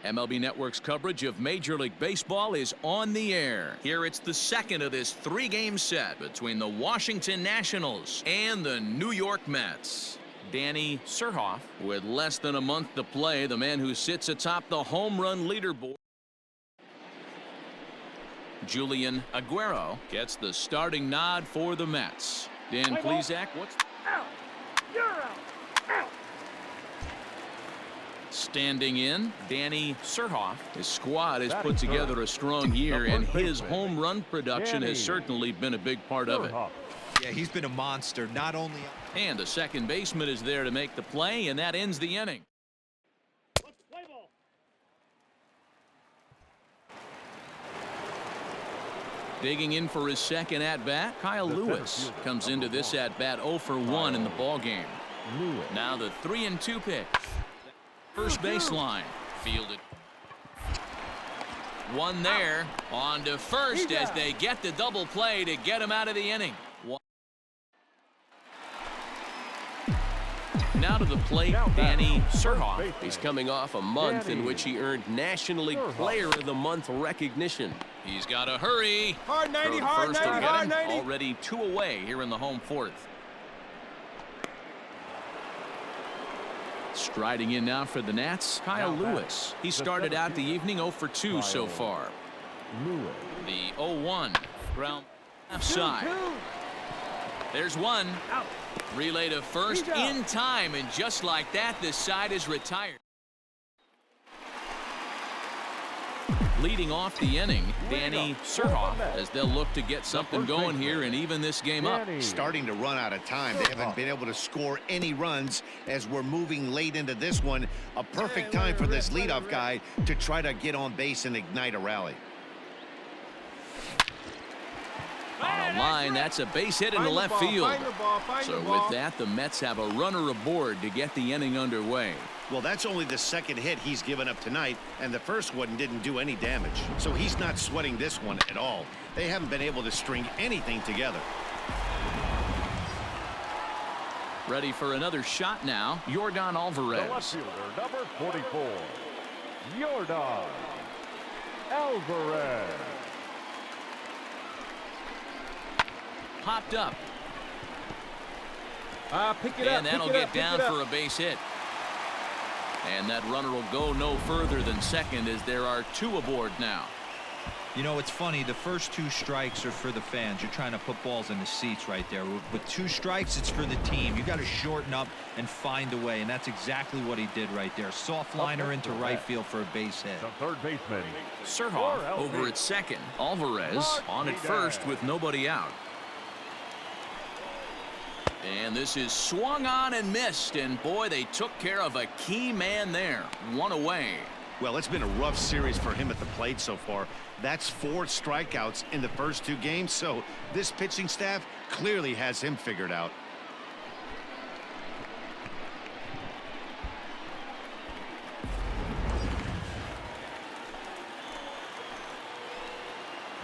MLB Network's coverage of Major League Baseball is on the air. Here it's the second of this three-game set between the Washington Nationals and the New York Mets. Danny Surhoff, with less than a month to play, the man who sits atop the home run leaderboard. Julian Aguero gets the starting nod for the Mets. Dan Plesac, what's out? You're out. Out. Standing in, Danny Surhoff. His squad has put together a strong year, and his home run production has certainly been a big part of it. Yeah, he's been a monster, not only. And the second baseman is there to make the play, and that ends the inning. Digging in for his second at-bat, Kyle Lewis comes into this at-bat 0 for 1 in the ballgame. Now the 3-2 pitch. First baseline. Fielded. One there. On to first as they get the double play to get him out of the inning. Now to the plate, Danny Surhoff. He's coming off a month in which he earned National League Player of the Month recognition. He's got to hurry. Hard 90, Throw to hard first 90, will get hard him. 90. Already 2 away here in the home fourth. Striding in now for the Nats, Kyle Lewis. He started out the evening 0 for 2 so far. The 0-1 ground left side. There's one. Out. Relay to first in time, and just like that, this side is retired. Leading off the inning, Danny Surhoff, as they'll look to get something going here and even this game up. Starting to run out of time. They haven't been able to score any runs as we're moving late into this one. A perfect time for this leadoff guy to try to get on base and ignite a rally. On a line, that's a base hit into left field. So with that, the Mets have a runner aboard to get the inning underway. Well, that's only the second hit he's given up tonight, and the first one didn't do any damage. So he's not sweating this one at all. They haven't been able to string anything together. Ready for another shot now, Yordan Alvarez. The left fielder, number 44, Yordan Alvarez. Popped up. Pick it up. And that'll get down for a base hit. And that runner will go no further than second as there are 2 aboard now. You know, it's funny. The first 2 strikes are for the fans. You're trying to put balls in the seats right there. With 2 strikes, it's for the team. You got to shorten up and find a way, and that's exactly what he did right there. Soft liner into right field for a base hit. The third baseman, Surhoff over at second. Alvarez on at first with nobody out. And this is swung on and missed, and boy, they took care of a key man there. 1 away. Well, it's been a rough series for him at the plate so far. That's 4 strikeouts in the first 2 games, so this pitching staff clearly has him figured out.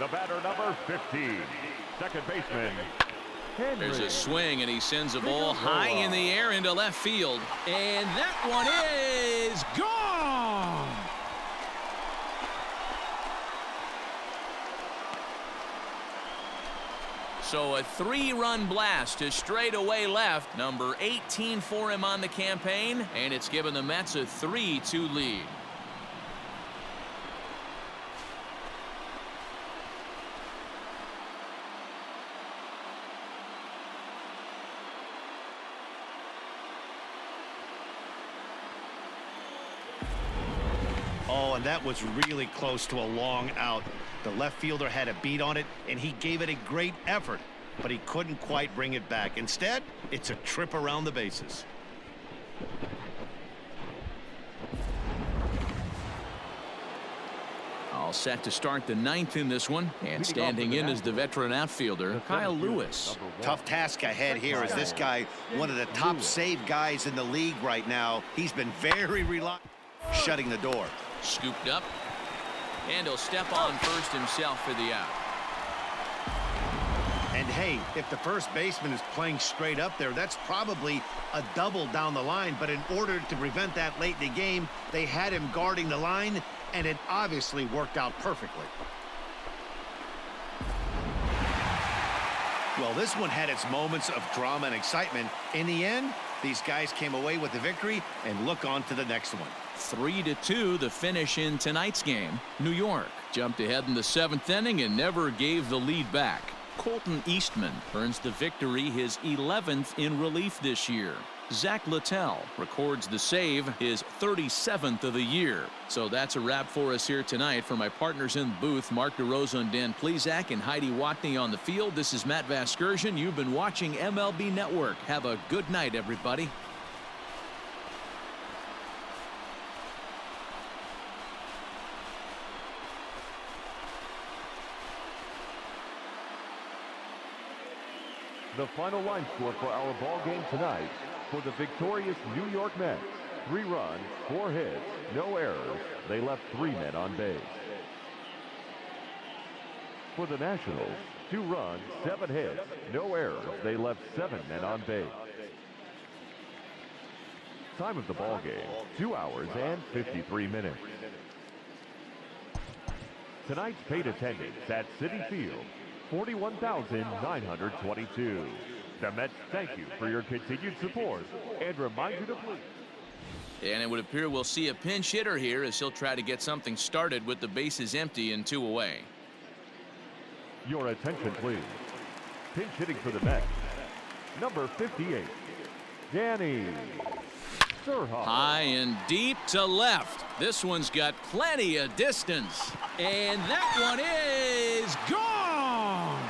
the batter, number 15, second baseman, Henry. There's a swing, and he sends a ball high in the air into left field. And that one is gone. So a 3-run blast to straightaway left. Number 18 for him on the campaign, and it's given the Mets a 3-2 lead. Oh, and that was really close to a long out. The left fielder had a beat on it, and he gave it a great effort, but he couldn't quite bring it back. Instead, it's a trip around the bases. All set to start the 9th in this one, and standing in is the veteran outfielder, Kyle Lewis. Tough task ahead here as this guy, one of the top save guys in the league right now. He's been very reliable, shutting the door. Scooped up, and he'll step on first himself for the out. And hey, if the first baseman is playing straight up there, that's probably a double down the line. But in order to prevent that late in the game, they had him guarding the line, and it obviously worked out perfectly. Well, this one had its moments of drama and excitement. In the end, these guys came away with the victory and look on to the next one. 3-2 the finish in tonight's game. New York jumped ahead in the 7th inning and never gave the lead back. Colton Eastman earns the victory, his 11th in relief this year. Zach Littell records the save, his 37th of the year. So that's a wrap for us here tonight. For my partners in the booth, Mark DeRosa and Dan Plesac and Heidi Watney on the field, this is Matt Vasgersian. You've been watching MLB Network. Have a good night, everybody. The final line score for our ball game tonight: for the victorious New York Mets, 3 runs, 4 hits, no errors. They left 3 men on base. For the Nationals, 2 runs, 7 hits, no errors. They left 7 men on base. Time of the ball game: 2 hours and 53 minutes. Tonight's paid attendance at Citi Field, 41,922. The Mets thank you for your continued support and remind you to please. And it would appear we'll see a pinch hitter here as he'll try to get something started with the bases empty and 2 away. Your attention, please. Pinch hitting for the Mets, number 58, Danny Surhoff. High and deep to left. This one's got plenty of distance. And that one is gone.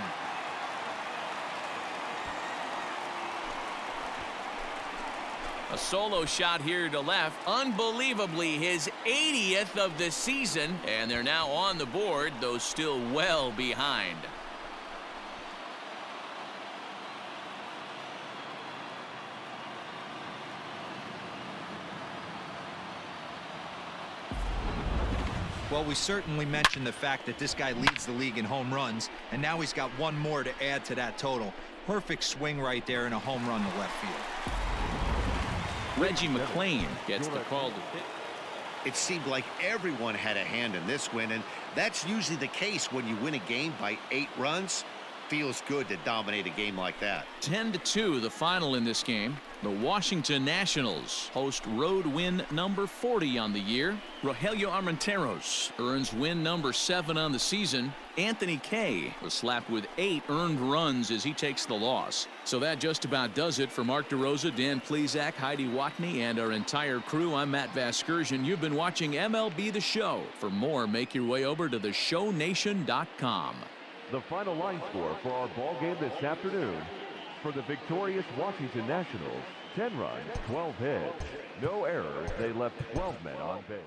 A solo shot here to left. Unbelievably, his 80th of the season. And they're now on the board, though still well behind. Well, we certainly mentioned the fact that this guy leads the league in home runs, and now he's got 1 more to add to that total. Perfect swing right there and a home run to left field. Reggie McClain gets the call to hit. It seemed like everyone had a hand in this win, and that's usually the case when you win a game by 8 runs. Feels good to dominate a game like that. 10-2 the final in this game. The Washington Nationals host road win number 40 on the year. Rogelio Armenteros earns win number 7 on the season. Anthony Kay was slapped with 8 earned runs as he takes the loss. So that just about does it for Mark DeRosa, Dan Plesac, Heidi Watney, and our entire crew. I'm Matt Vasgersian. You've been watching MLB The Show. For more, make your way over to theshownation.com. The final line score for our ball game this afternoon: for the victorious Washington Nationals, 10 runs, 12 hits, no errors. They left 12 men on base.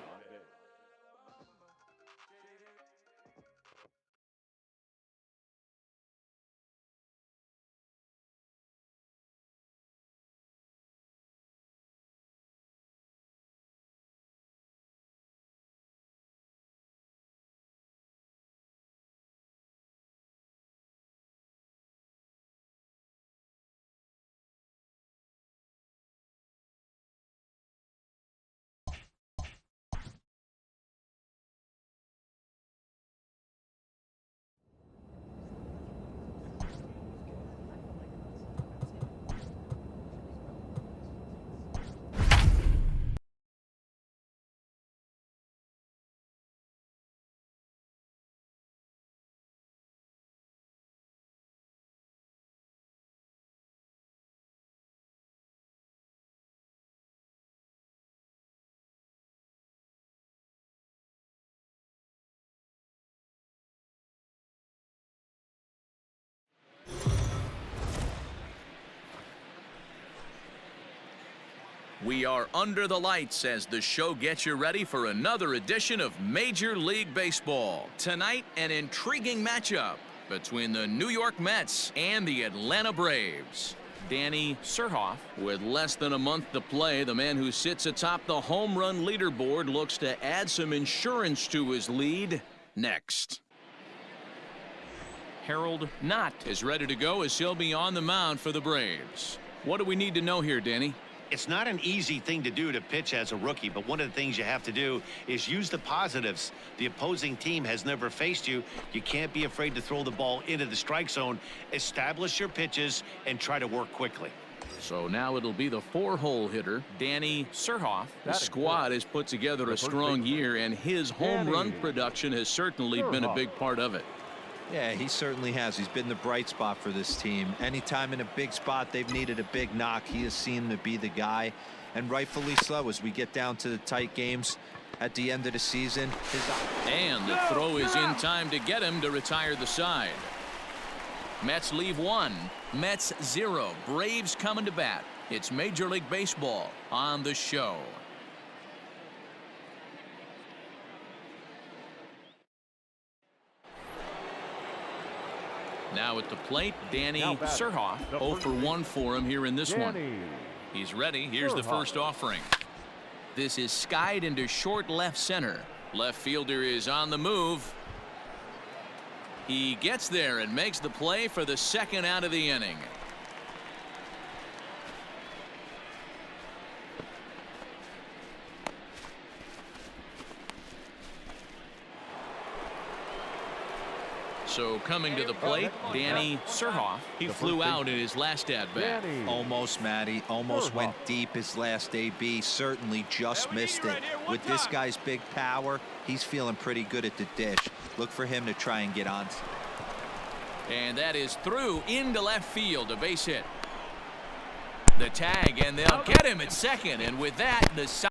We are under the lights as the show gets you ready for another edition of Major League Baseball. Tonight, an intriguing matchup between the New York Mets and the Atlanta Braves. Danny Surhoff, with less than a month to play, the man who sits atop the home run leaderboard looks to add some insurance to his lead next. Harold Knott is ready to go as he'll be on the mound for the Braves. What do we need to know here, Danny? It's not an easy thing to do to pitch as a rookie, but one of the things you have to do is use the positives. The opposing team has never faced you. You can't be afraid to throw the ball into the strike zone. Establish your pitches and try to work quickly. So now it'll be the 4-hole hitter, Danny Surhoff. The squad has put together a strong year, and his home run production has certainly been a big part of it. Yeah, he certainly has. He's been the bright spot for this team. Anytime in a big spot they've needed a big knock, he has seemed to be the guy, and rightfully so as we get down to the tight games at the end of the season. And the throw is in time to get him to retire the side. Mets leave 1, Mets 0. Braves coming to bat. It's Major League Baseball on the show. Now at the plate, Danny Surhoff. 0 for 1 for him here in this one. He's ready. Here's the first offering. This is skied into short left center. Left fielder is on the move. He gets there and makes the play for the second out of the inning. So coming to the plate, Danny Surhoff. He flew out in his last at-bat. Almost, Matty. Almost went deep his last AB. Certainly just missed it. With this guy's big power, he's feeling pretty good at the dish. Look for him to try and get on. And that is through into left field, a base hit. The tag, and they'll get him at second. And with that, the